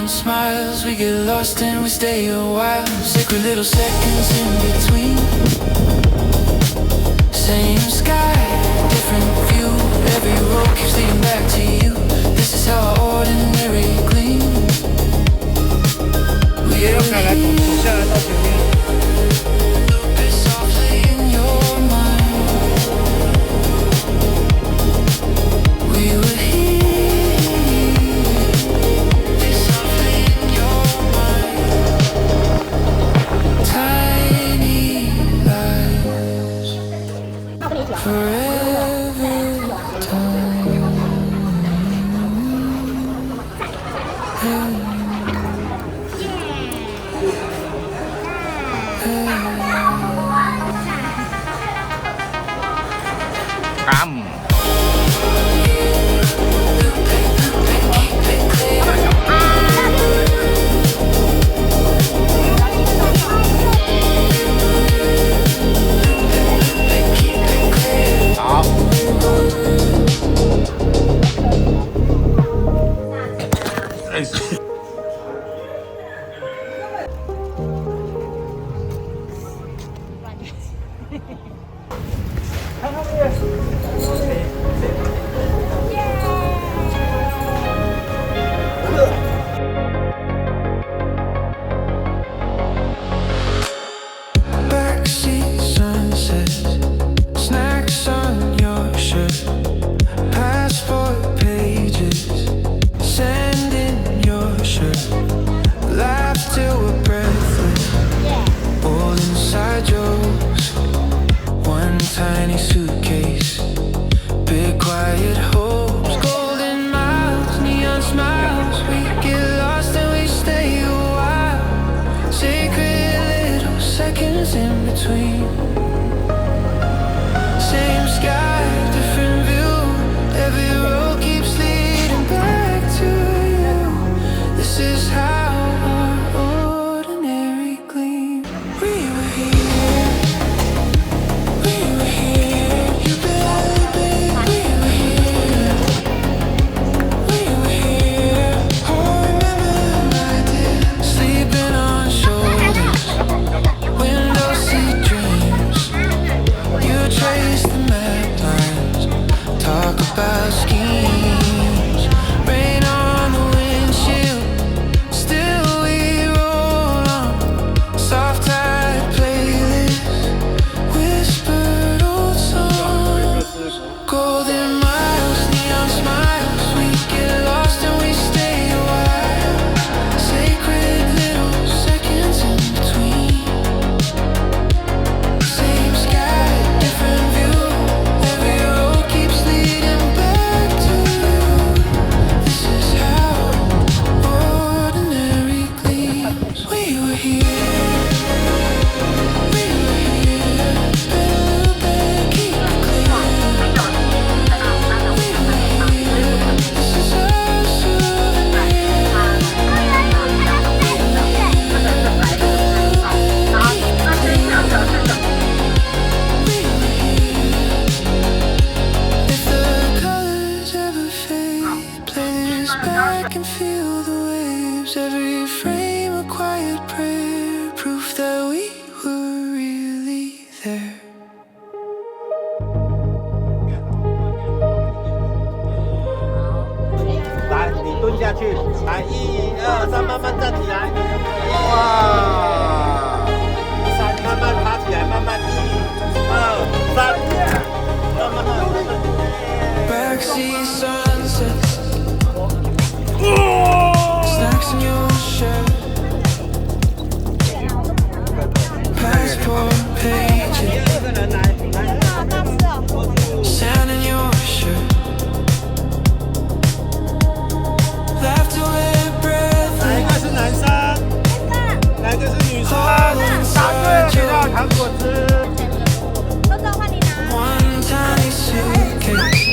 Smiles, we get lost and we stay a while. Sacred little seconds in between. Same sky, different view. Every road keeps leading back to you. This is how our ordinary gleams. We are here. Loop it softly in your mind. We were here. frame a quiet prayer, proof that we were really there. 来，你蹲下去，来，1、2、3，慢慢站起来，哇，3，慢慢爬起来，慢慢1、2、3，慢慢。Backseat sunsets, snacks in your shirt, passport pages, sand in your shirt, laughter with breath, 哪一个是男生？哪一个是女生？答对，给到糖果吃。one tiny suitcase,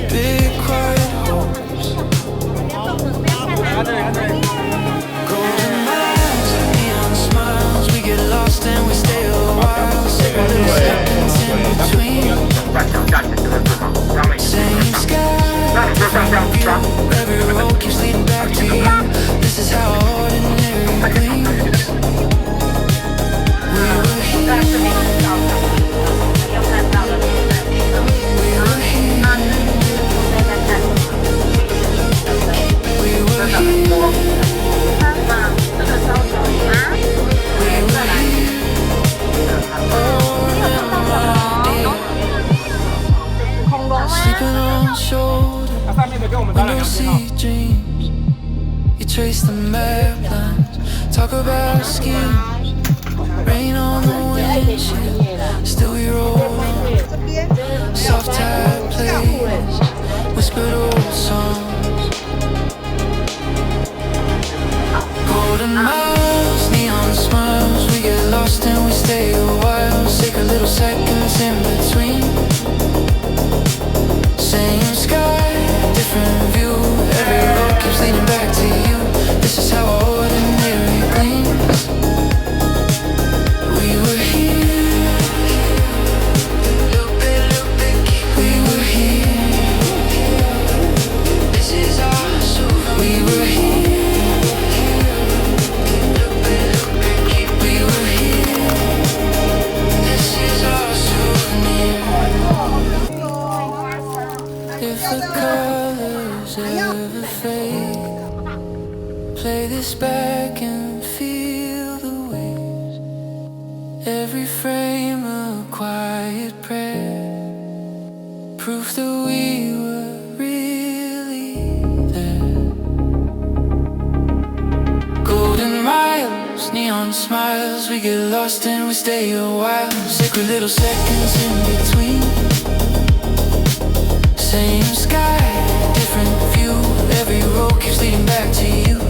big quiet hopes, golden miles, neon smiles. We get lost and we stay a while. Secret little seconds in between. Same sky, different view. Every road keeps leading back to you. This is how ordinary gleams. We were here. Sleeping on shoulders, 上面的跟我们 we don't see dreams. You trace the map lines, talk about schemes. Rain on the windshield, still we roll. Soft tide plays, whispered old songs. Golden miles, neon smiles. We get lost and we stay a while. Sacred little seconds in between. Same sky, different view. Every road keeps leading back to you. This is how ordinary gleams. We were here. We were here. This is our soul. We were here. We were here. This is our souvenir. If the colors ever fade, play this back and feel the waves. Every frame a quiet prayer, proof that we were really there. Golden miles, neon smiles. We get lost and we stay a while. Sacred little seconds in between. Same sky, different view. Every road keeps leading back to you.